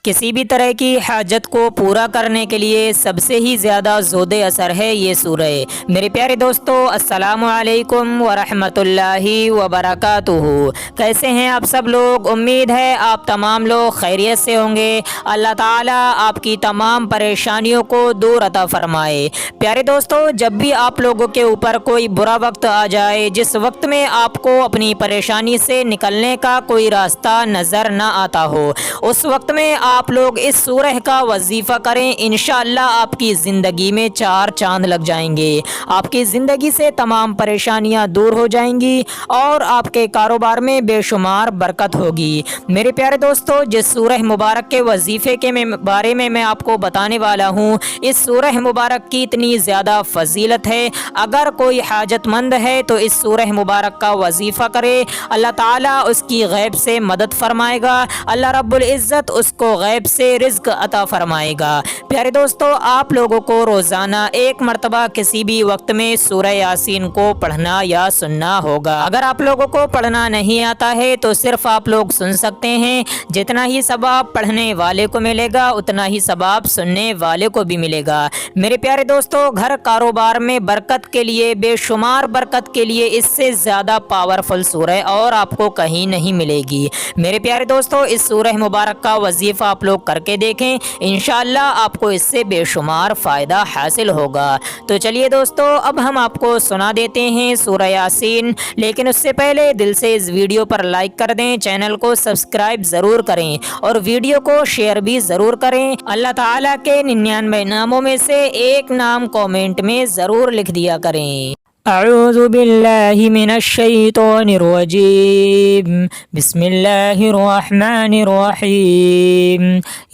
किसी भी तरह की हाजत को पूरा करने के लिए सबसे ही ज़्यादा ज़ोदे असर है ये सूरह। मेरे प्यारे दोस्तों, अस्सलामु अलैकुम वरहमतुल्लाहि वबरकातुहू। कैसे हैं आप सब लोग? उम्मीद है आप तमाम लोग खैरियत से होंगे। अल्लाह ताला आपकी तमाम परेशानियों को दूर अता फरमाए। प्यारे दोस्तों, जब भी आप लोगों के ऊपर कोई बुरा वक्त आ जाए, जिस वक्त में आपको अपनी परेशानी से निकलने का कोई रास्ता नज़र ना आता हो, उस वक्त में आप लोग इस सूरह का वजीफ़ा करें। इंशाअल्लाह आपकी ज़िंदगी में चार चांद लग जाएंगे। आपकी ज़िंदगी से तमाम परेशानियां दूर हो जाएंगी और आपके कारोबार में बेशुमार बरकत होगी। मेरे प्यारे दोस्तों, जिस सूरह मुबारक के वजीफ़े के बारे में मैं आपको बताने वाला हूँ, इस सूरह मुबारक की इतनी ज़्यादा फजीलत है। अगर कोई हाजतमंद है तो इस सूरह मुबारक का वजीफ़ा करे, अल्लाह ताला उसकी गैब से मदद फरमाएगा। अल्लाह रब्बुल इज़्ज़त उसको गैब से रिज़्क़ अता फरमाएगा। प्यारे दोस्तों, आप लोगों को रोज़ाना एक मरतबा किसी भी वक्त में सूरह यासीन को पढ़ना या सुनना होगा। अगर आप लोगों को पढ़ना नहीं आता है तो सिर्फ आप लोग सुन सकते हैं। जितना ही सवाब पढ़ने वाले को मिलेगा, उतना ही सवाब सुनने वाले को भी मिलेगा। मेरे प्यारे दोस्तों, घर कारोबार में बरकत के लिए, बेशुमार बरकत के लिए इससे ज़्यादा पावरफुल सूरह और आपको कहीं नहीं मिलेगी। मेरे प्यारे दोस्तों, इस सूरह मुबारक का वजीफ़ा आप लोग करके देखें, इंशाअल्लाह आपको इससे बेशुमार फ़ायदा हासिल होगा। तो चलिए दोस्तों, अब हम आपको सुना देते हैं सूरह यासीन। लेकिन उससे पहले दिल से इस वीडियो पर लाइक कर दें, चैनल को सब्सक्राइब ज़रूर करें और वीडियो को शेयर भी ज़रूर करें। अल्लाह ताला के 99 नामों में से एक नाम कमेंट में ज़रूर लिख दिया करें। अऊज़ु बिल्लाहि मिनश शैतानिर रजीम। बिस्मिल्लाहिर रहमानिर रहीम।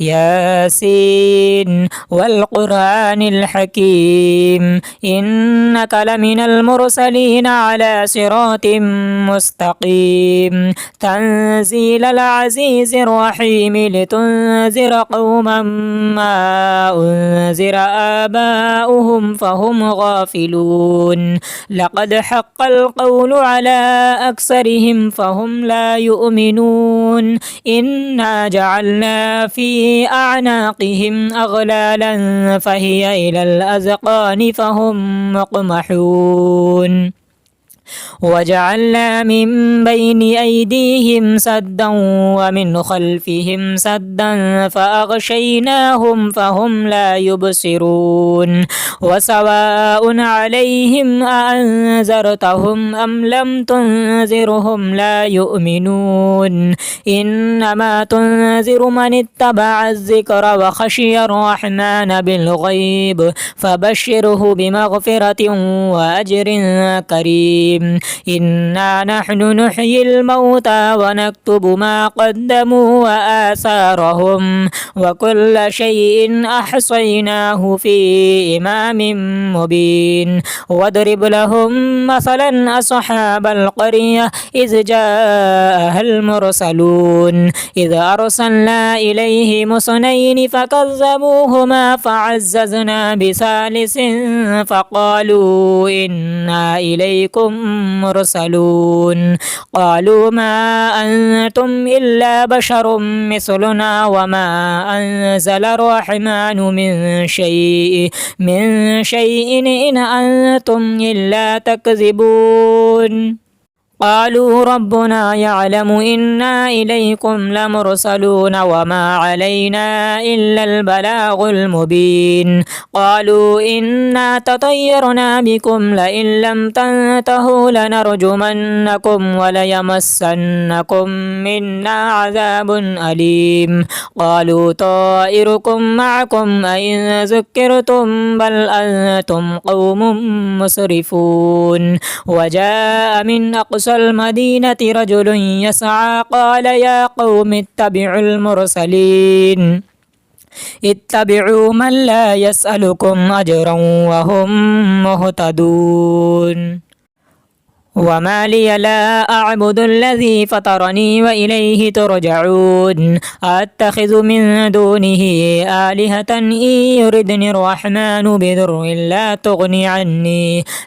यासीन वल कुरआनिल हकीम। इन्नका लमिनल मुरसलीन अला सिरातिम मुस्तकीम। तंज़ीलल अज़ीज़िर रहीम लितुनज़िर कौमन मा उनज़िर आबाउहुम फहुम गाफिलून। लक़द हक़्क़ल क़ौलु अला अक्सरिहिम फ़हुम ला युमिनून। इन्ना जअलना फ़ी अअनाक़िहिम अग़लालन फ़हिय इलल अज़क़ानि फ़हुम मुक़महून। वजअलना मिन बैनि ऐदीहिम सद्दन वमिन खल्फ़िहिम सद्दन फ़अग़शयनाहुम फ़हुम ला युबसिरून। वसवाउन अलैहिम अअन्ज़रतहुम अम लम तुनज़िरहुम ला युमिनून। इन्नमा तुनज़िरु मन इत्तबअ व खशियर रहमान बिलग़ैब फ़बश्शिरहु बिमग़फ़िरतिन व अज्रिन करीम। इन्ना नहनु नुह्यिल मौता व नक्तुबु मा क़द्दमू व आसारहुम व कुल्ल शैइन अहसैनाहु फ़ी इमामिन मुबीन। वद्रिब लहुम मसलन अस्हाबल क़रियह इज़ जाअहल मुरसलून। इज़ अरसलना इलैहिम इस्नैनि फ़कज़्ज़बूहुमा फ़अज़्ज़ज़ना बिसालिसिन फ़क़ालू इन्ना इलैकुम मुरसलून। क़ालू मा अंतुम इल्ला बशरुम मिस्लुना व मा अंज़ल अर्रहमानु मिन शैइन इन अंतुम इल्ला तकज़िबून। क़ालू रब्बुना यअलमु इन्ना इलैकुम लमुरसलून व मा अलैना इल्लल बलागुल मुबीन। क़ालू इन्ना ततय्यरना बिकुम लइन लम तंतहू लनरजुमन्नकुम व लयमस्सन्नकुम मिन्ना अज़ाबुन अलीम। क़ालू ताइरुकुम मअकुम अइन ज़ुक्किरतुम बल अंतुम क़ौमुम मुस्रिफून। वजाअ मिन अक़सल मदीनति रजुलुन यसअ क़ाल या क़ौमि इत्तबिउल मुरसलीन। इत्तबिउ मन ला यसअलुकुम अजरन व हुम मुहतदून। وما لي لا أعبد الذي فطرني وإليه ترجعون أتخذ من دونه آلهة إن يردني الرحمن بضر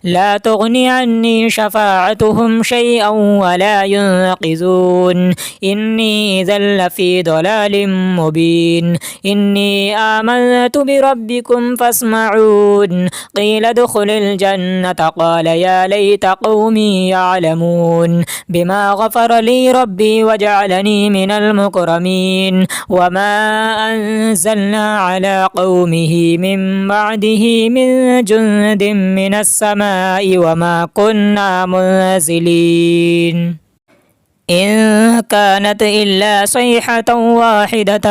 لا تغني عني شفاعتهم شيئا ولا ينقذون إني إذا لفي ضلال مبين إني آمنت بربكم فاسمعون قيل ادخل الجنة قال يا ليت قومي يعلمون بما غفر لي ربي وجعلني من المكرمين وما أنزلنا على قومه من بعده من جند من السماء وما كنا منزلين إن كانت إلا صيحة واحدة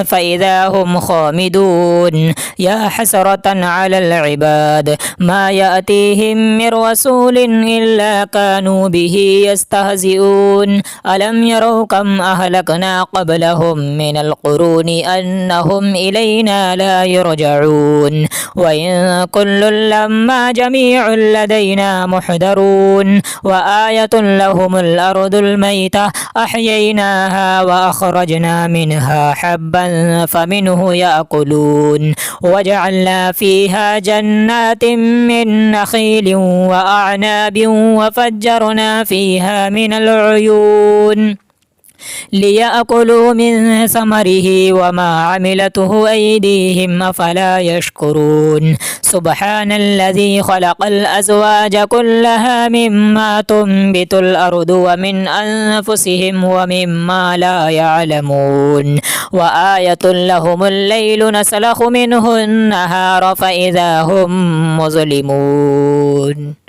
فإذا هم خامدون يا حسرة على العباد ما يأتيهم من رسول إلا كانوا به يستهزئون ألم يروا كم أهلكنا قبلهم من القرون أنهم إلينا لا يرجعون وإن كل لما جميع لدينا محضرون وآية لهم الأرض الميتة أحييناها وأخرجنا منها حبا فمنه يأكلون وجعلنا فيها جنات من نخيل وأعناب وفجرنا فيها من العيون ليأكلوا من ثمره وما عملته أيديهم أفلا يشكرون سبحان الذي خلق الأزواج كلها مما تنبت الأرض ومن أنفسهم ومما لا يعلمون وآية لهم الليل نسلخ منه النهار فإذا هم مظلمون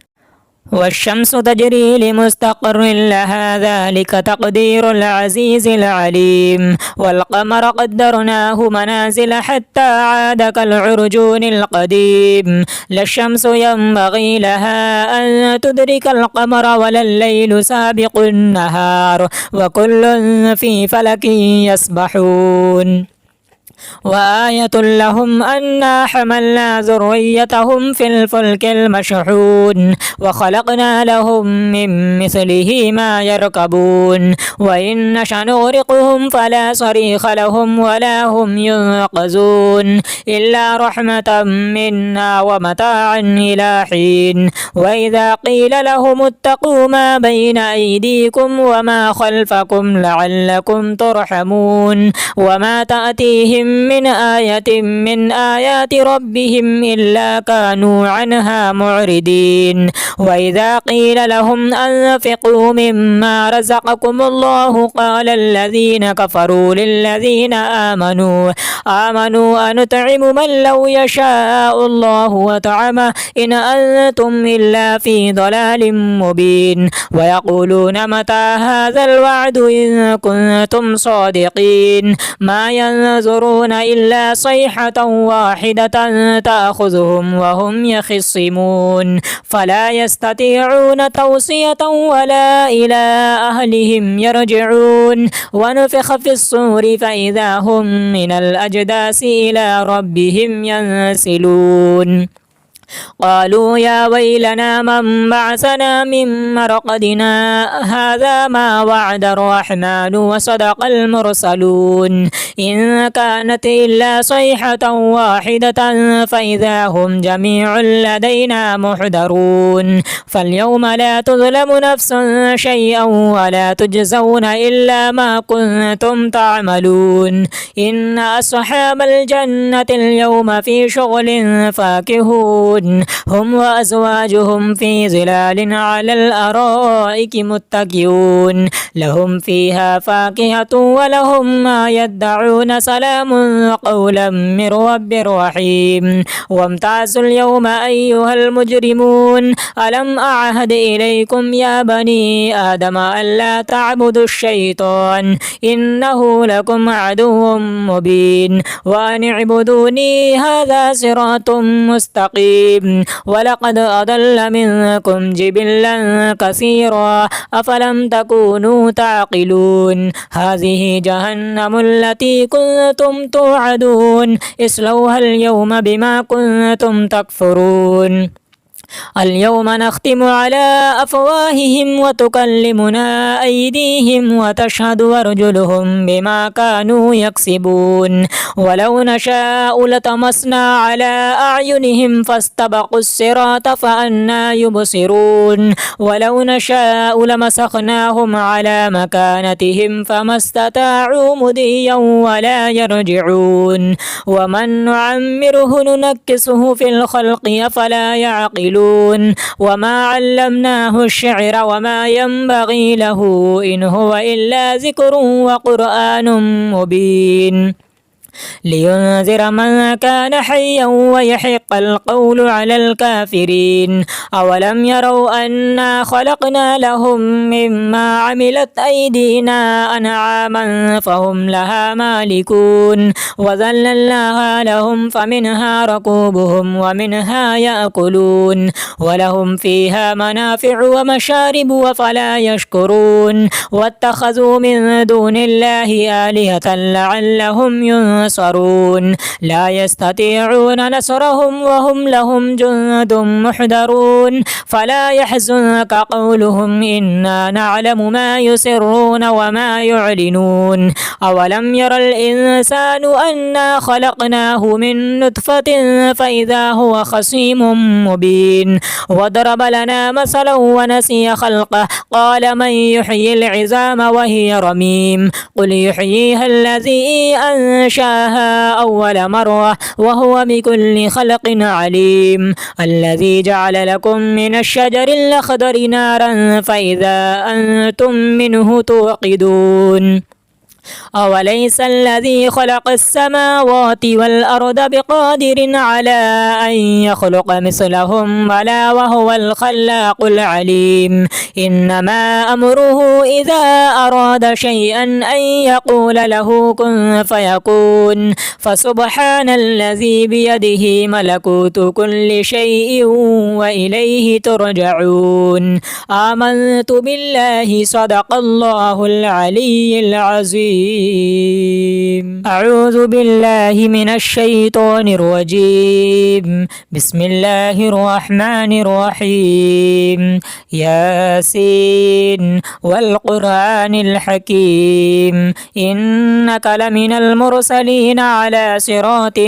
والشمس تجري لمستقر لها ذلك تقدير العزيز العليم والقمر قدرناه منازل حتى عاد كالعرجون القديم لا الشمس ينبغي لها أن تدرك القمر ولا الليل سابق النهار وكل في فلك يسبحون وآية لهم أنا حملنا ذريتهم في الفلك المشحون وخلقنا لهم من مثله ما يركبون وإن نشأ نغرقهم فلا صريخ لهم ولا هم ينقذون إلا رحمة منا ومتاعا إلى حين وإذا قيل لهم اتقوا ما بين أيديكم وما خلفكم لعلكم ترحمون وما تأتيهم من آية من آيات ربهم إلا كانوا عنها معرضين وإذا قيل لهم أنفقوا مما رزقكم الله قال الذين كفروا للذين آمنوا أنطعم من لو يشاء الله وطعمه إن أنتم إلا في ضلال مبين ويقولون متى هذا الوعد إن كنتم صادقين ما ينظرون إلا صيحة واحدة تأخذهم وهم يخصمون فلا يستطيعون توصية ولا إلى أهلهم يرجعون ونفخ في الصور فإذا هم من الأجداث إلى ربهم ينسلون قالوا يا ويلنا من بعثنا من مرقدنا هذا ما وعد الرحمن وصدق المرسلون إن كانت إلا صيحة واحدة فإذا هم جميع لدينا محضرون فاليوم لا تظلم نفس شيئا ولا تجزون إلا ما كنتم تعملون إن أصحاب الجنة اليوم في شغل فاكهون هم وأزواجهم في ظلال على الأرائك متكئون لهم فيها فاكهة ولهم ما يدعون سلام قولا من رب رحيم وامتازوا اليوم أيها المجرمون ألم أعهد إليكم يا بني آدم ألا تعبدوا الشيطان إنه لكم عدو مبين وأن اعبدوني هذا صراط مستقيم ولقد أضل منكم جبلا كثيرا أفلم تكونوا تعقلون هذه جهنم التي كنتم توعدون اصلوها اليوم بما كنتم تكفرون اليوم نختم على أفواههم وتكلمنا أيديهم وتشهد أرجلهم بما كانوا يكسبون ولو نشاء لطمسنا على أعينهم فاستبقوا الصراط فأنى يبصرون ولو نشاء لمسخناهم على مكانتهم فما استطاعوا مضيا ولا يرجعون ومن نعمره ننكسه في الخلق أفلا يعقلون وما علمناه الشعر وما ينبغي له إن هو إلا ذكر وقرآن مبين لينذر من كان حيا ويحق القول على الكافرين أولم يروا أنا خلقنا لهم مما عملت أيدينا أنعاما فهم لها مالكون وذللناها لهم فمنها ركوبهم ومنها يأكلون ولهم فيها منافع ومشارب وفلا يشكرون واتخذوا من دون الله آلهة لعلهم ينصرون لا يستطيعون نصرهم وهم لهم جند محضرون فلا يحزنك قولهم إنا نعلم ما يسرون وما يعلنون أولم ير الإنسان أنا خلقناه من نطفة فإذا هو خصيم مبين وضرب لنا مثلا ونسي خلقه قال من يحيي العظام وهي رميم قل يحييها الذي أنشاها أول مرة وهو بكل خلق عليم الذي جعل لكم من الشجر الأخضر نارا فإذا أنتم منه توقدون أوليس الذي خلق السماوات والأرض بقادر على أن يخلق مثلهم بلى وهو الخلاق العليم إنما أمره إذا أراد شيئا أن يقول له كن فيكون فسبحان الذي بيده ملكوت كل شيء وإليه ترجعون آمنت بالله صدق الله العلي العظيم أعوذ بالله من الشيطان الرجيم بسم الله الرحمن الرحيم ياسين والقرآن الحكيم إنك لمن المرسلين على صراط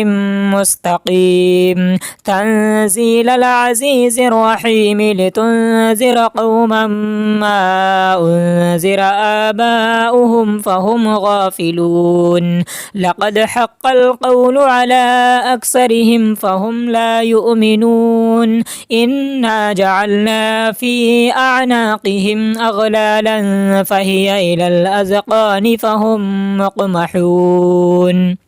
مستقيم تنزيل العزيز الرحيم لتنذر قوما ما أنذر آباؤهم فهم غافلون لقد حق القول على أكثرهم فهم لا يؤمنون إنا جعلنا في أعناقهم أغلالا فهي إلى الأذقان فهم مقمحون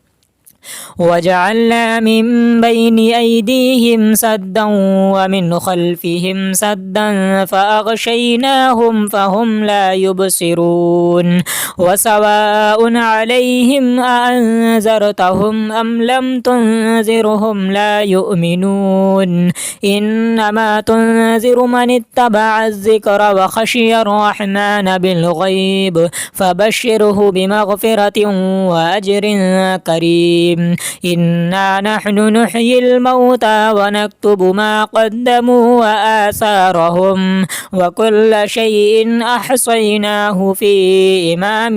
وجعلنا من بين أيديهم سدا ومن خلفهم سدا فأغشيناهم فهم لا يبصرون وسواء عليهم أأنذرتهم أم لم تنذرهم لا يؤمنون إنما تنذر من اتبع الذكر وخشي الرحمن بالغيب فبشره بمغفرة وأجر كريم إنا نحن نحيي الموتى ونكتب ما قدموا وآثارهم وكل شيء أحصيناه في إمام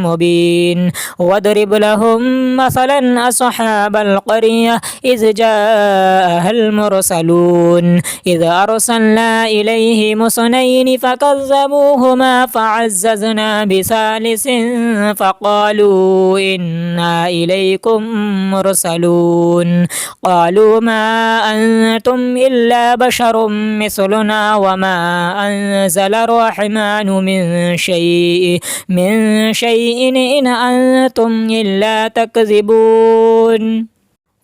مبين واضرب لهم مثلا أصحاب القرية إذ جاءها المرسلون إذ أرسلنا إليهم اثنين فكذبوهما فعززنا بثالث فقالوا إنا إليكم مرسلون قالوا ما أنتم إلا بشر مثلنا وما أنزل الرحمن من شيء إن أنتم إلا تكذبون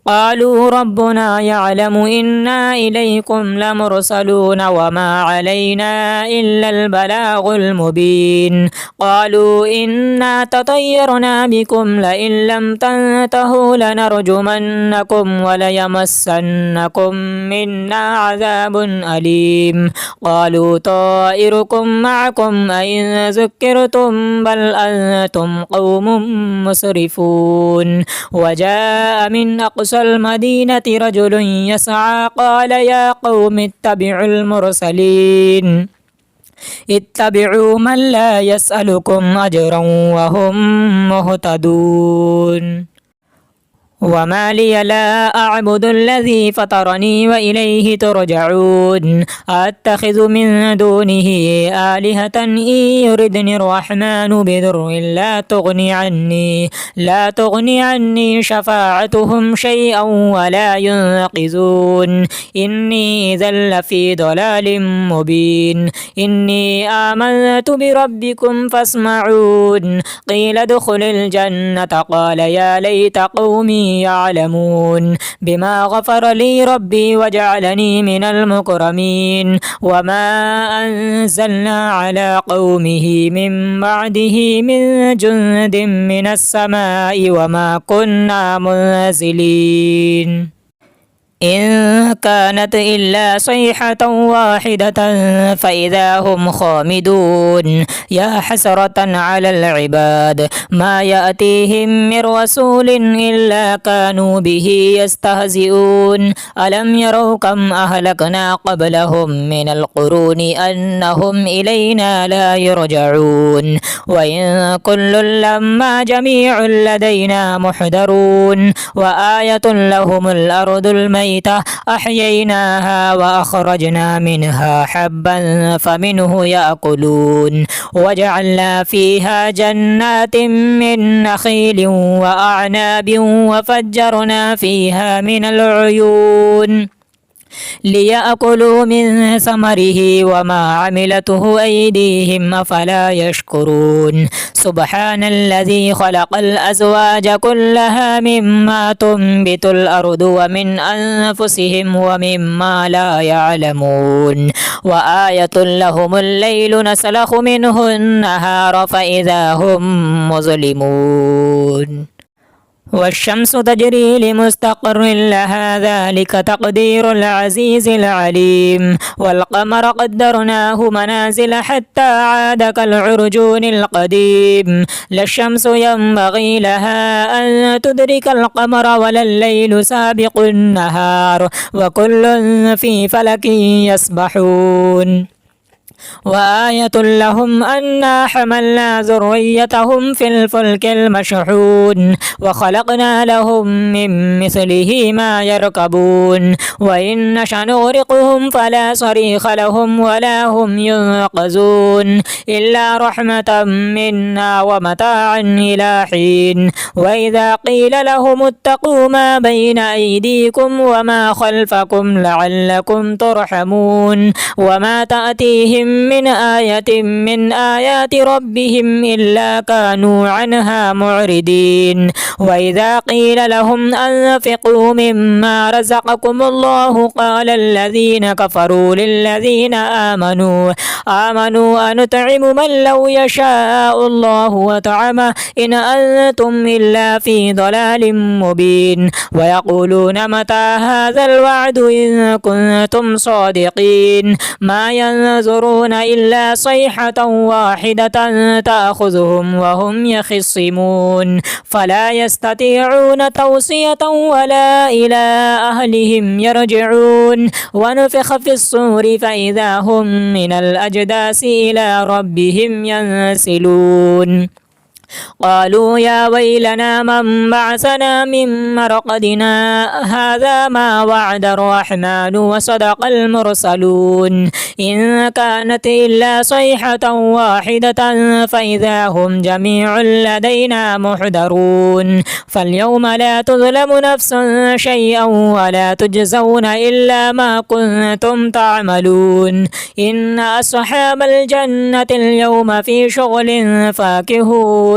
قالوا ربنا يعلم إنا إليكم لمرسلون وما علينا إلا البلاغ المبين قالوا إنا تطيرنا بكم لئن لم تنتهوا لنرجمنكم وليمسنكم منا عذاب أليم قالوا طائركم معكم أئن ذكرتم بل أنتم قوم مسرفون وجاء من أقصى أقصى المدينة رجل يسعى قال يا قوم اتبعوا المرسلين اتبعوا من لا يسألكم أجرا وهم مهتدون وما لي لا أعبد الذي فطرني وإليه ترجعون أتخذ من دونه آلهة إن يردني الرحمن بضر لا تغني عني شفاعتهم شيئا ولا ينقذون إني إذا لفي ضلال مبين إني آمنت بربكم فاسمعون قيل ادخل الجنة قال يا ليت قومي يعلمون بما غفر لي ربي وجعلني من المكرمين وما أنزلنا على قومه من بعده من جند من السماء وما كنا منزلين إن كانت إلا صيحة واحدة فإذا هم خامدون يا حسرة على العباد ما يأتيهم من رسول إلا كانوا به يستهزئون ألم يروا كم أهلكنا قبلهم من القرون أنهم إلينا لا يرجعون وإن كل لما جميع لدينا محضرون وآية لهم الأرض الميتة أحييناها وأخرجنا منها حبا فمنه يأكلون وجعلنا فيها جنات من نخيل وأعناب وفجرنا فيها من العيون ليأكلوا من ثمره وما عملته أيديهم أفلا يشكرون سبحان الذي خلق الأزواج كلها مما تنبت الأرض ومن أنفسهم ومما لا يعلمون وآية لهم الليل نسلخ منه النهار فإذا هم مظلمون والشمس تجري لمستقر لها ذلك تقدير العزيز العليم والقمر قدرناه منازل حتى عاد كالعرجون القديم لا الشمس ينبغي لها أن تدرك القمر ولا الليل سابق النهار وكل في فلك يسبحون وآية لهم أنا حملنا ذريتهم في الفلك المشحون وخلقنا لهم من مثله ما يركبون وإن نشأ نغرقهم فلا صريخ لهم ولا هم ينقذون إلا رحمة منا ومتاعا إلى حين وإذا قيل لهم اتقوا ما بين أيديكم وما خلفكم لعلكم ترحمون وما تأتيهم من آية من آيات ربهم إلا كانوا عنها معرضين وإذا قيل لهم أنفقوا مما رزقكم الله قال الذين كفروا للذين آمنوا أنطعم من لو يشاء الله وطعمه إن أنتم إلا في ضلال مبين ويقولون متى هذا الوعد إن كنتم صادقين ما ينظرون إلا صيحة واحدة تأخذهم وهم يخصمون فلا يستطيعون توصية ولا إلى أهلهم يرجعون ونفخ في الصور فإذا هم من الأجداث إلى ربهم ينسلون قالوا يا ويلنا من بعثنا من مرقدنا هذا ما وعد الرحمن وصدق المرسلون إن كانت إلا صيحة واحدة فإذا هم جميع لدينا محضرون فاليوم لا تظلم نفس شيئا ولا تجزون إلا ما كنتم تعملون إن أصحاب الجنة اليوم في شغل فاكهون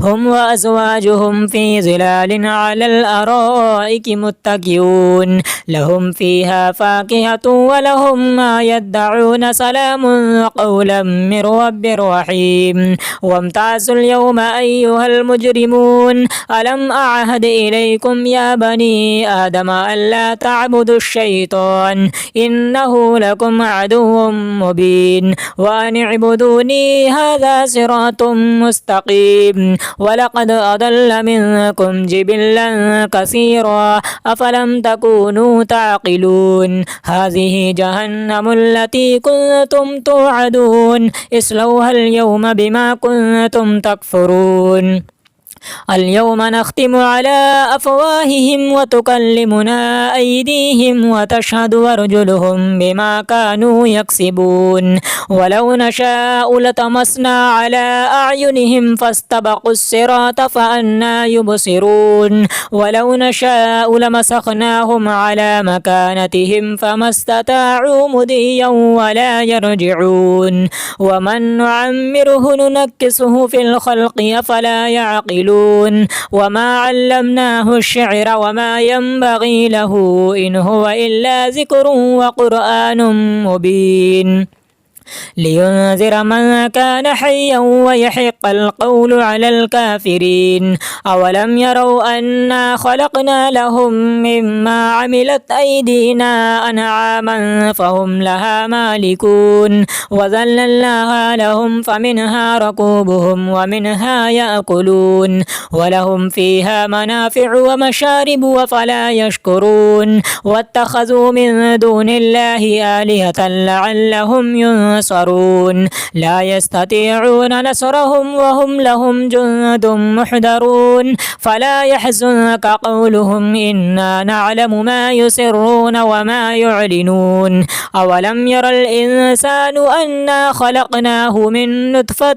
هم وأزواجهم في ظلال على الأرائك متكئون لهم فيها فاكهة ولهم ما يدعون سلام قولا من رب رحيم وامتازوا اليوم أيها المجرمون ألم أعهد إليكم يا بني آدم ألا تعبدوا الشيطان إنه لكم عدو مبين وأن اعبدوني هذا صراط مستقيم عليم ولقد أضل منكم جبلا كثيرا أفلم تكونوا تعقلون هذه جهنم التي كنتم توعدون اصلوها اليوم بما كنتم تكفرون اليوم نختم على أفواههم وتكلمنا أيديهم وتشهد أرجلهم بما كانوا يكسبون ولو نشاء لطمسنا على أعينهم فاستبقوا الصراط فأنى يبصرون ولو نشاء لمسخناهم على مكانتهم فما استطاعوا مضيا ولا يرجعون ومن نعمره ننكسه في الخلق أفلا يعقلون وما علمناه الشعر وما ينبغي له إن هو إلا ذكر وقرآن مبين لينذر من كان حيا ويحق القول على الكافرين أولم يروا أنا خلقنا لهم مما عملت أيدينا أنعاما فهم لها مالكون وذللناها لهم فمنها ركوبهم ومنها يأكلون ولهم فيها منافع ومشارب وفلا يشكرون واتخذوا من دون الله آلهة لعلهم ينصرون لا يستطيعون نصرهم وهم لهم جند محضرون فلا يحزنك قولهم إنا نعلم ما يسرون وما يعلنون أولم ير الإنسان أنا خلقناه من نطفة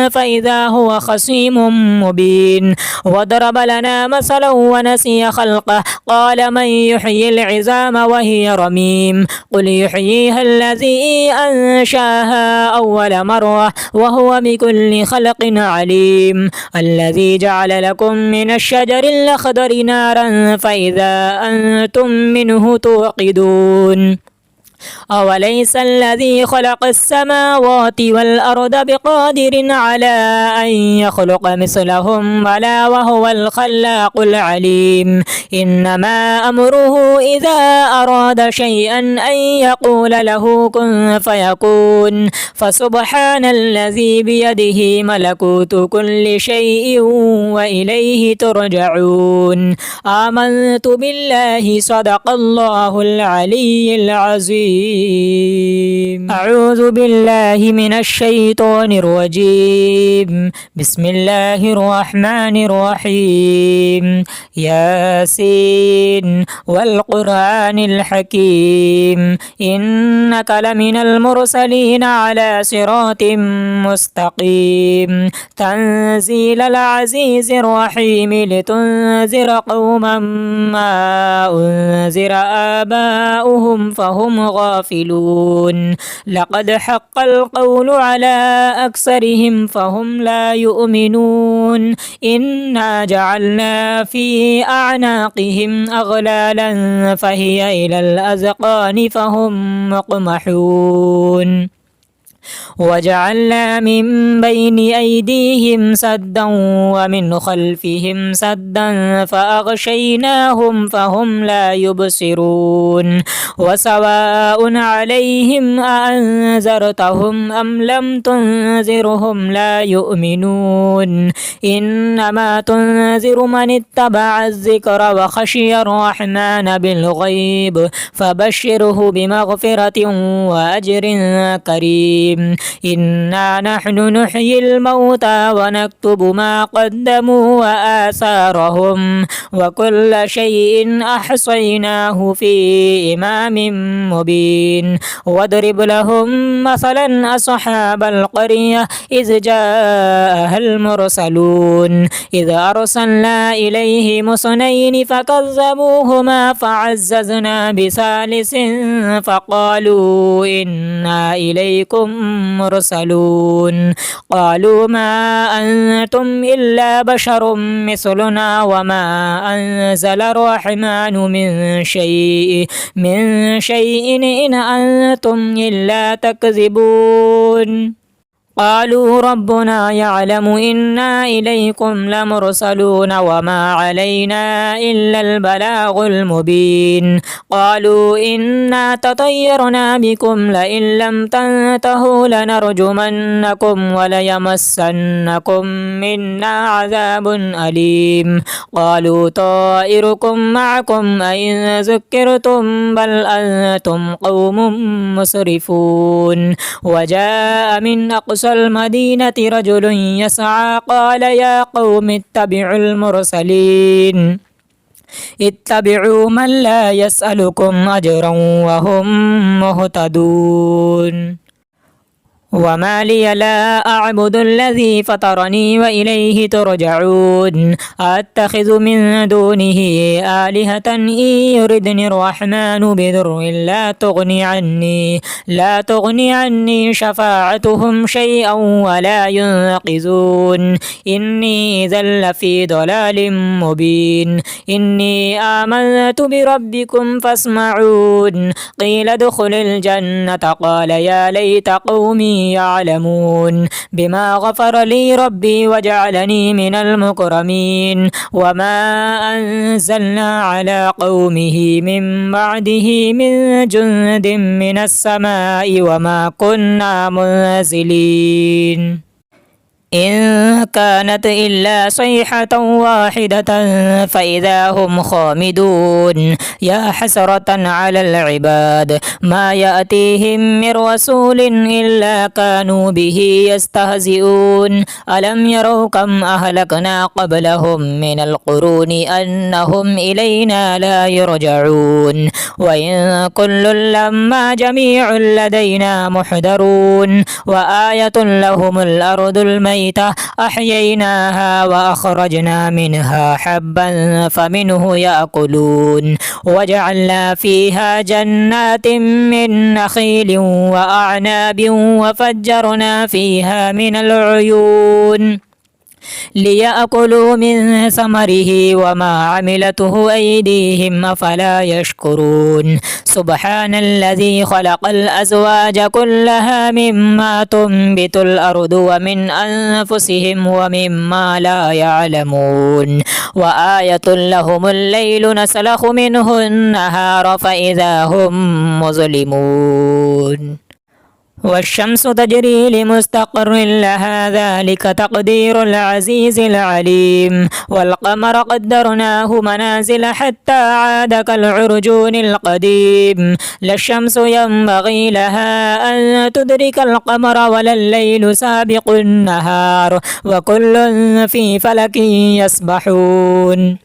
فإذا هو خصيم مبين وضرب لنا مثلا ونسي خلقه قال من يحيي العظام وهي رميم قل يحييها الذي أنشأها أول مرة وهو بكل خلق عليم الذي جعل لكم من الشجر الأخضر نارا فإذا أنتم منه توقدون أوليس الذي خلق السماوات والأرض بقادر على أن يخلق مثلهم بلى وهو الخلاق العليم إنما أمره إذا أراد شيئا أن يقول له كن فيكون فسبحان الذي بيده ملكوت كل شيء وإليه ترجعون آمنت بالله صدق الله العلي العظيم أعوذ بالله من الشيطان الرجيم بسم الله الرحمن الرحيم ياسين والقرآن الحكيم إنك لمن المرسلين على صراط مستقيم تنزيل العزيز الرحيم لتنذر قوما ما أنذر آباؤهم فهم غافلون لقد حق القول على أكثرهم فهم لا يؤمنون إنا جعلنا في أعناقهم أغلالا فهي إلى الأذقان فهم مقمحون وجعلنا من بين أيديهم سدا ومن خلفهم سدا فأغشيناهم فهم لا يبصرون وسواء عليهم أأنذرتهم أم لم تنذرهم لا يؤمنون إنما تنذر من اتبع الذكر وخشي الرحمن بالغيب فبشره بمغفرة وأجر كريم إنا نحن نحيي الموتى ونكتب ما قدموا وآثارهم وكل شيء أحصيناه في إمام مبين واضرب لهم مثلا أصحاب القرية إذ جاءها المرسلون إذ أرسلنا إليهم اثنين فكذبوهما فعززنا بثالث فقالوا إنا إليكم مرسلون قالوا ما أنتم إلا بشر مثلنا وما أنزل الرحمن من شيء إن أنتم إلا تكذبون قالوا ربنا يعلم إنا إليكم لمرسلون وما علينا إلا البلاغ المبين. قالوا إنا تطيرنا بكم لئن لم تنتهوا لنرجمنكم وليمسنكم منا عذاب أليم. قالوا طائركم معكم أئن ذكرتم بل أنتم قوم مسرفون. وجاء من أقصى المدينة رجل يسعى قال يا قوم اتبعوا المرسلين اتبعوا من لا يسألكم أجرا وهم مهتدون. وما لي لا أعبد الذي فطرني وإليه ترجعون. أتخذ من دونه آلهة إن يردني الرحمن بضر لا تغني عني شفاعتهم شيئا ولا ينقذون. إني إذا لفي ضلال مبين. إني آمنت بربكم فاسمعون. قيل ادخل الجنة قال يا ليت قومي يعلمون بما غفر لي ربي وجعلني من المكرمين. وما أنزلنا على قومه من بعده من جند من السماء وما كنا منزلين. إن كانت إلا صيحة واحدة فإذا هم خامدون. يا حسرة على العباد ما يأتيهم من رسول إلا كانوا به يستهزئون. ألم يروا كم أهلكنا قبلهم من القرون أنهم إلينا لا يرجعون. وإن كل لما جميع لدينا محضرون. وآية لهم الأرض الميتة أحييناها وأخرجنا منها حبا فمنه يأكلون. وجعلنا فيها جنات من نخيل وأعناب وفجرنا فيها من العيون ليأكلوا من ثمره وما عملته أيديهم أفلا يشكرون. سبحان الذي خلق الأزواج كلها مما تنبت الأرض ومن أنفسهم ومما لا يعلمون. وآية لهم الليل نسلخ منه النهار فإذا هم مظلمون. والشمس تجري لمستقر لها ذلك تقدير العزيز العليم. والقمر قدرناه منازل حتى عاد كالعرجون القديم. لا الشمس ينبغي لها أن تدرك القمر ولا الليل سابق النهار وكل في فلك يسبحون.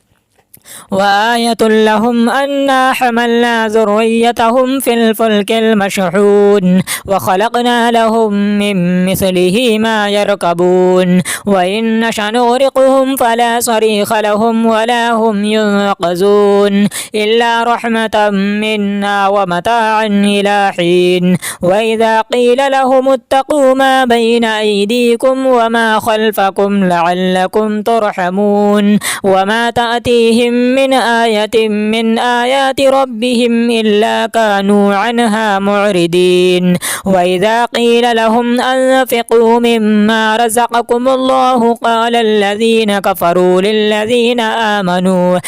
وآية لهم أنا حملنا ذريتهم في الفلك المشحون وخلقنا لهم من مثله ما يركبون. وإن نشأ نغرقهم فلا صريخ لهم ولا هم ينقذون إلا رحمة منا ومتاعا إلى حين. وإذا قيل لهم اتقوا ما بين أيديكم وما خلفكم لعلكم ترحمون وما تأتيهم من آية من آيات ربهم إلا كانوا عنها معرضين. وإذا قيل لهم أنفقوا مما رزقكم الله قال الذين كفروا للذين آمنوا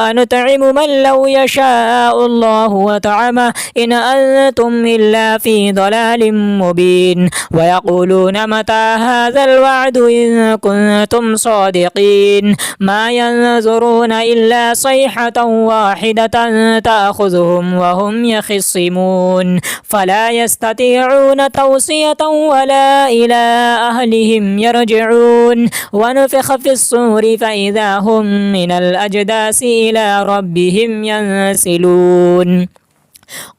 أنطعم من لو يشاء الله وطعمه إن أنتم إلا في ضلال مبين. ويقولون متى هذا الوعد إن كنتم صادقين. ما ينظرون إلا صيحة واحدة تأخذهم وهم يخصمون فلا يستطيعون توصية ولا إلى أهلهم يرجعون. ونفخ في الصور فإذا هم من الأجداث إلى ربهم ينسلون.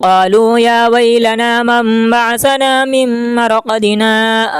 قالوا يا ويلنا من بعثنا من مرقدنا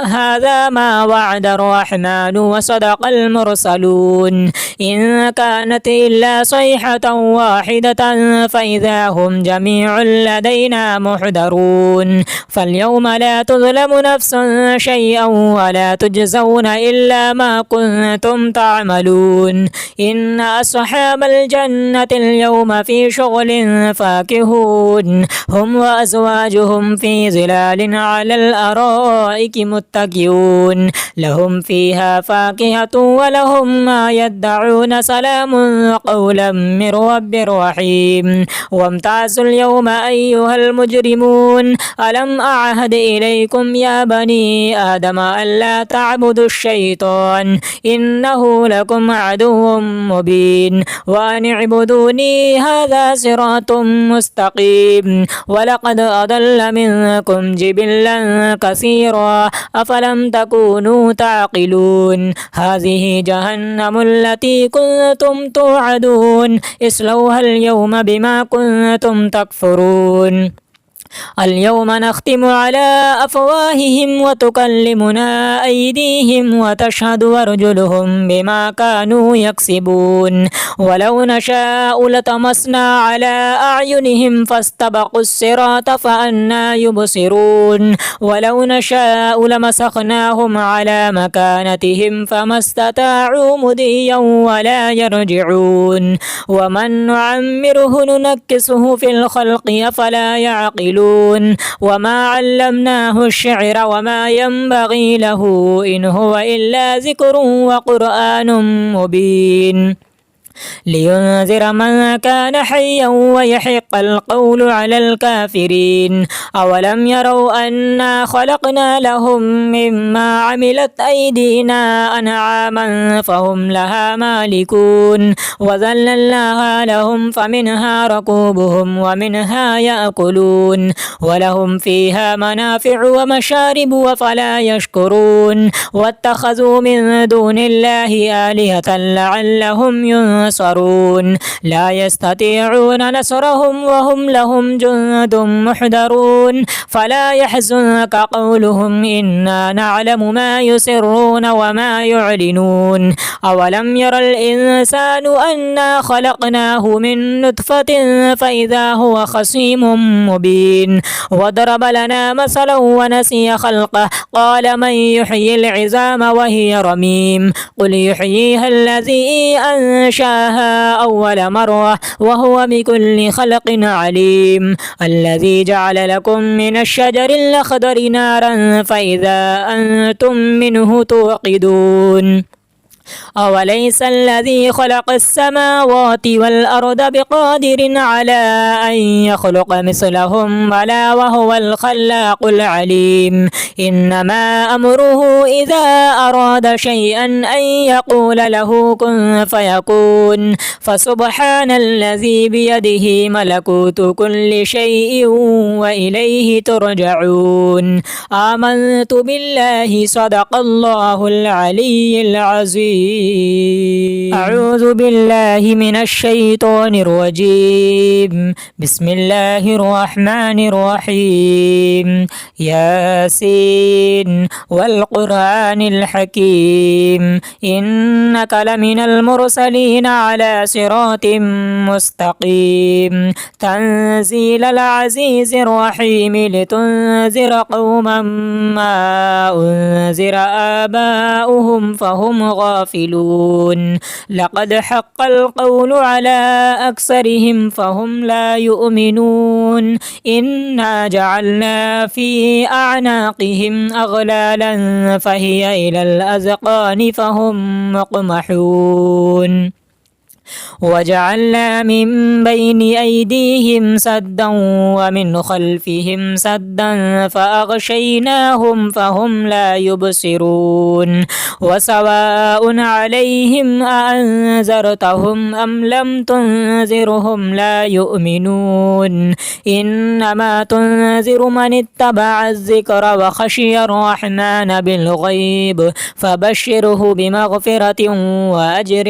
هذا ما وعد الرحمن وصدق المرسلون. إن كانت إلا صيحة واحدة فإذا هم جميع لدينا محضرون. فاليوم لا تظلم نفس شيئا ولا تجزون إلا ما كنتم تعملون. إن أصحاب الجنة اليوم في شغل فاكهون خالدون هم وأزواجهم في ظلال على الأرائك متكئون لهم فيها فاكهة ولهم ما يدعون سلام قولا من رب رحيم وامتازوا اليوم أيها المجرمون ألم أعهد إليكم يا بني آدم ألا تعبدوا الشيطان إنه لكم عدو مبين وأن اعبدوني هذا صراط مستقيم ولقد أضل منكم جبلا كثيرا أفلم تكونوا تعقلون هذه جهنم التي كنتم توعدون اصلوها اليوم بما كنتم تكفرون اليوم نختم على أفواههم وتكلمنا أيديهم وتشهد أرجلهم بما كانوا يكسبون ولو نشاء لطمسنا على أعينهم فاستبقوا الصراط فأنى يبصرون ولو نشاء لمسخناهم على مكانتهم فما استطاعوا مضيا ولا يرجعون ومن نعمره ننكسه في الخلق أفلا يعقلون وما علمناه الشعر وما ينبغي له إن هو إلا ذكر وقرآن مبين لينذر من كان حيا ويحق القول على الكافرين أولم يروا أنا خلقنا لهم مما عملت أيدينا أنعاما فهم لها مالكون وذللناها لهم فمنها ركوبهم ومنها يأكلون ولهم فيها منافع ومشارب وفلا يشكرون واتخذوا من دون الله آلهة لعلهم ينصرون لا يستطيعون نصرهم وهم لهم جند محضرون فلا يحزنك قولهم إنا نعلم ما يسرون وما يعلنون أولم ير الإنسان أنا خلقناه من نطفة فإذا هو خصيم مبين وضرب لنا مثلا ونسي خلقه قال من يحيي العظام وهي رميم قل يحييها الذي أنشاها أول مرة وهو بكل خلق عليم الذي جعل لكم من الشجر الأخضر نارا فإذا أنتم منه توقدون أوليس الذي خلق السماوات والأرض بقادر على أن يخلق مثلهم بلى وهو الخلاق العليم إنما أمره إذا أراد شيئا أن يقول له كن فيكون فسبحان الذي بيده ملكوت كل شيء وإليه ترجعون آمنت بالله صدق الله العلي العظيم أعوذ بالله من الشيطان الرجيم بسم الله الرحمن الرحيم ياسين والقرآن الحكيم إنك لمن المرسلين على صراط مستقيم تنزيل العزيز الرحيم لتنذر قوما ما أنذر آباؤهم فهم غافلون لقد حق القول على أكثرهم فهم لا يؤمنون إنا جعلنا في أعناقهم أغلالا فهي إلى الأذقان فهم مقمحون وجعلنا من بين أيديهم سدا ومن خلفهم سدا فأغشيناهم فهم لا يبصرون وسواء عليهم أأنذرتهم أم لم تنذرهم لا يؤمنون إنما تنذر من اتبع الذكر وخشي الرحمن بالغيب فبشره بمغفرة وأجر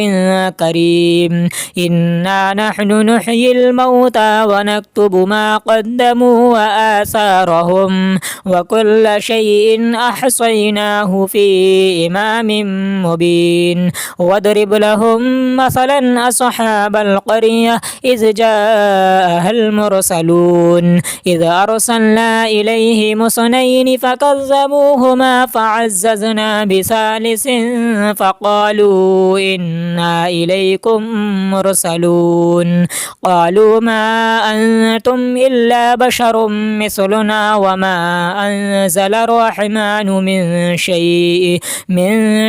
كريم إنا نحن نحيي الموتى ونكتب ما قدموا وآثارهم وكل شيء أحصيناه في إمام مبين واضرب لهم مثلا أصحاب القرية إذ جاءها المرسلون إذ أرسلنا إليهم اثنين فكذبوهما فعززنا بثالث فقالوا إنا إليكم مرسلون قالوا ما أنتم إلا بشر مثلنا وما أنزل الرحمن من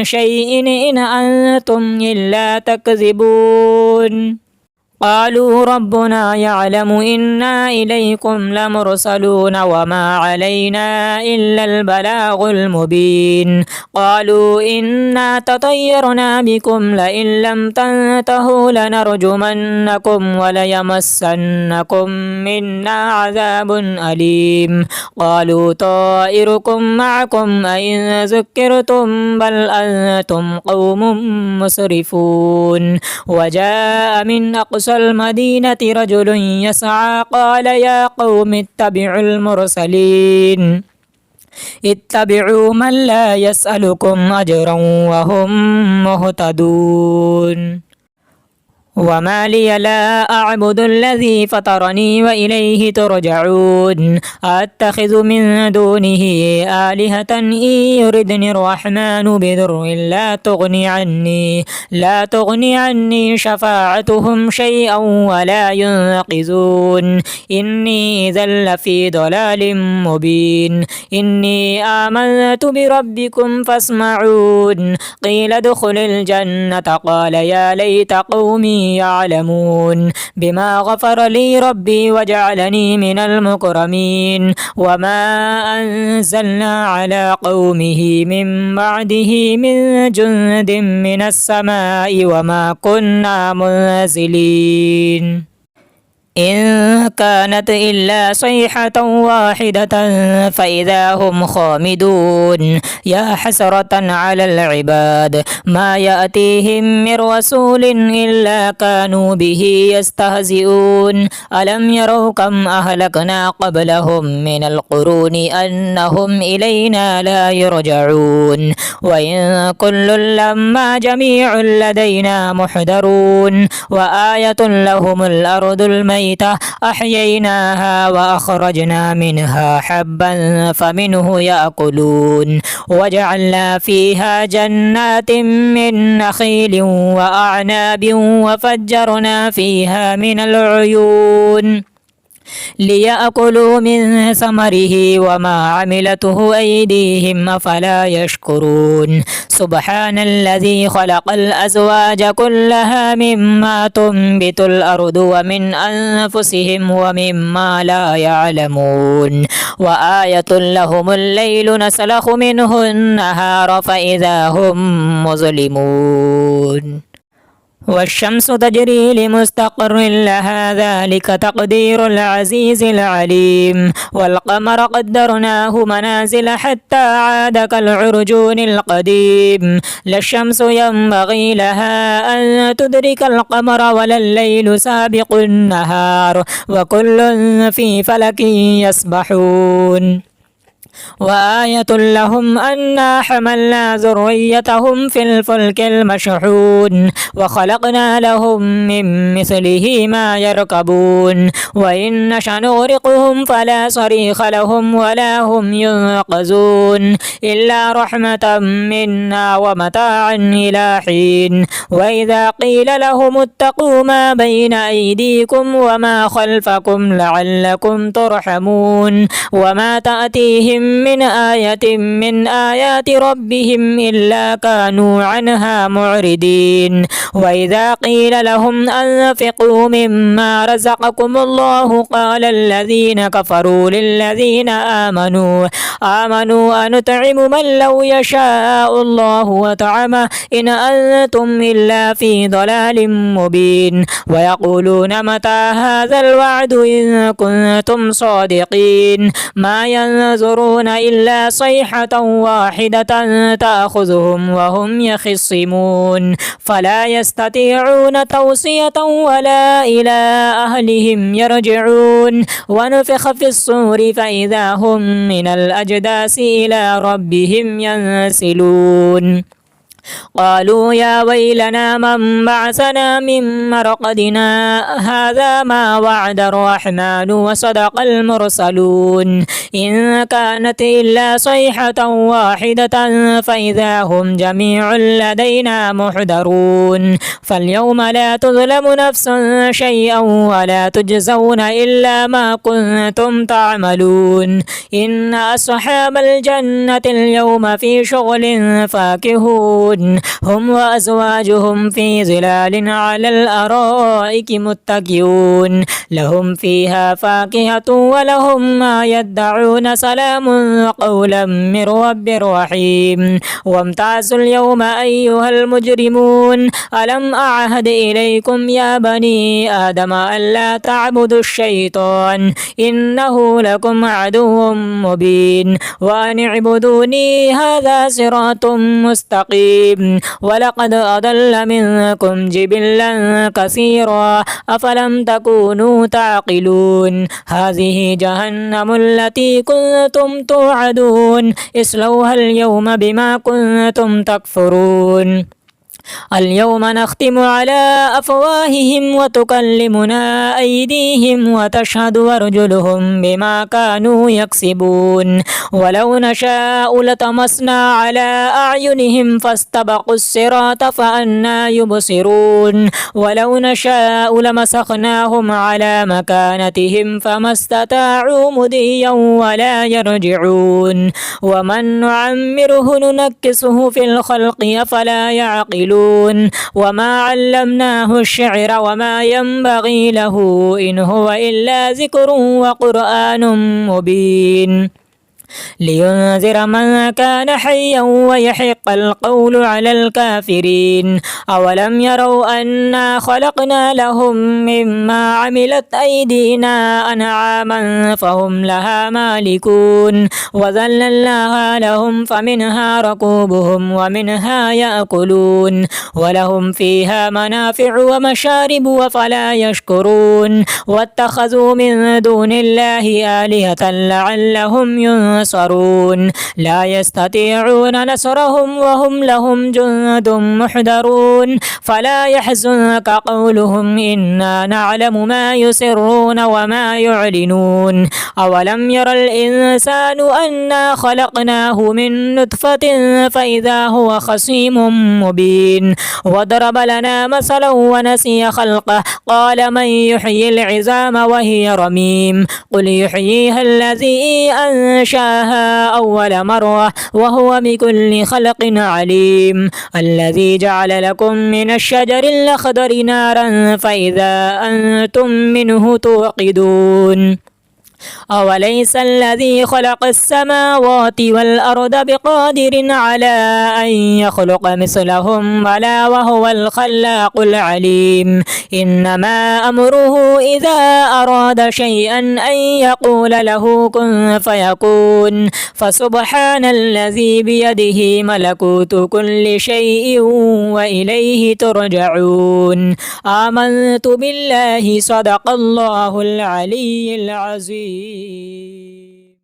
شيء إن أنتم إلا تكذبون قالوا ربنا يعلم إنا إليكم لمرسلون وما علينا إلا البلاغ المبين قالوا إنا تطيرنا بكم لئن لم تنتهوا لنرجمنكم وليمسنكم منا عذاب أليم قالوا طائركم معكم أئن ذكرتم بل أنتم قوم مسرفون وجاء من أقصى المدينة رجل يسعى قال يا قوم اتبعوا من لا يسألكم أجرا وهم مهتدون وما لي لا أعبد الذي فطرني وإليه ترجعون أتخذ من دونه آلهة إن يردني الرحمن بضر لا تغني عني شفاعتهم شيئا ولا ينقذون إني إذا لفي ضلال مبين إني آمنت بربكم فاسمعون قيل ادخل الجنة قال يا ليت قومي يعلمون بما غفر لي ربي وجعلني من المكرمين وما أنزلنا على قومه من بعده من جند من السماء وما كنا منزلين إن كانت إلا صيحة واحدة فإذا هم خامدون يا حسرة على العباد ما يأتيهم من رسول إلا كانوا به يستهزئون ألم يروا كم أهلكنا قبلهم من القرون أنهم إلينا لا يرجعون وإن كل لما جميع لدينا محضرون وآية لهم الأرض الميتة أحييناها وأخرجنا منها حبا فمنه يأكلون وجعلنا فيها جنات من نخيل وأعناب وفجرنا فيها من العيون ليأكلوا من ثمره وما عملته أيديهم أفلا يشكرون سبحان الذي خلق الأزواج كلها مما تنبت الأرض ومن أنفسهم ومما لا يعلمون وآية لهم الليل نسلخ منه النهار فإذا هم مظلمون والشمس تجري لمستقر لها ذلك تقدير العزيز العليم والقمر قدرناه منازل حتى عاد كالعرجون القديم لا الشمس ينبغي لها أن تدرك القمر ولا الليل سابق النهار وكل في فلك يسبحون وآية لهم أنا حملنا ذريتهم في الفلك المشحون وخلقنا لهم من مثله ما يركبون وإن نشأ نغرقهم فلا صريخ لهم ولا هم ينقذون إلا رحمة منا ومتاعا إلى حين وإذا قيل لهم اتقوا ما بين أيديكم وما خلفكم لعلكم ترحمون وما تأتيهم من آية من آيات ربهم إلا كانوا عنها معرضين وإذا قيل لهم أنفقوا مما رزقكم الله قال الذين كفروا للذين آمنوا أنطعم من لو يشاء الله وطعمه إن أنتم إلا في ضلال مبين ويقولون متى هذا الوعد إن كنتم صادقين ما ينظرون إلا صيحة واحدة تأخذهم وهم يخصمون فلا يستطيعون توصية ولا إلى أهلهم يرجعون ونفخ في الصور فإذا هم من الأجداث إلى ربهم ينسلون قالوا يا ويلنا من بعثنا من مرقدنا هذا ما وعد الرحمن وصدق المرسلون إن كانت إلا صيحة واحدة فإذا هم جميع لدينا محضرون فاليوم لا تظلم نفس شيئا ولا تجزون إلا ما كنتم تعملون إن أصحاب الجنة اليوم في شغل فاكهون هم وأزواجهم في ظلال على الأرائك متكئون لهم فيها فاكهة ولهم ما يدعون سلام قولا من رب رحيم وامتازوا اليوم أيها المجرمون ألم أعهد إليكم يا بني آدم ألا تعبدوا الشيطان إنه لكم عدو مبين وأن اعبدوني هذا صراط مستقيم ولقد أضل منكم جبلا كثيرا أفلم تكونوا تعقلون هذه جهنم التي كنتم توعدون اصلوها اليوم بما كنتم تكفرون اليوم نختم على أفواههم وتكلمنا أيديهم وتشهد أرجلهم بما كانوا يكسبون ولو نشاء لطمسنا على أعينهم فاستبقوا الصراط فأنى يبصرون ولو نشاء لمسخناهم على مكانتهم فما استطاعوا مضيا ولا يرجعون ومن نعمره ننكسه في الخلق أفلا يعقلون وما علمناه الشعر وما ينبغي له إن هو إلا ذكر وقرآن مبين لينذر من كان حيا ويحق القول على الكافرين أولم يروا أنا خلقنا لهم مما عملت أيدينا أنعاما فهم لها مالكون وذللناها لهم فمنها ركوبهم ومنها يأكلون ولهم فيها منافع ومشارب وفلا يشكرون واتخذوا من دون الله آلهة لعلهم ينصرون لا يستطيعون نصرهم وهم لهم جند محضرون فلا يحزنك قولهم إنا نعلم ما يسرون وما يعلنون أولم ير الإنسان أنا خلقناه من نطفة فإذا هو خصيم مبين وضرب لنا مثلا ونسي خلقه قال من يحيي العظام وهي رميم قل يحييها الذي أنشاها أول مرة وهو بكل خلق عليم الذي جعل لكم من الشجر الأخضر نارا فإذا أنتم منه توقدون أوليس الذي خلق السماوات والأرض بقادر على أن يخلق مثلهم بلى وهو الخلاق العليم إنما أمره إذا أراد شيئا أن يقول له كن فيكون فسبحان الذي بيده ملكوت كل شيء وإليه ترجعون آمنت بالله صدق الله العلي العظيم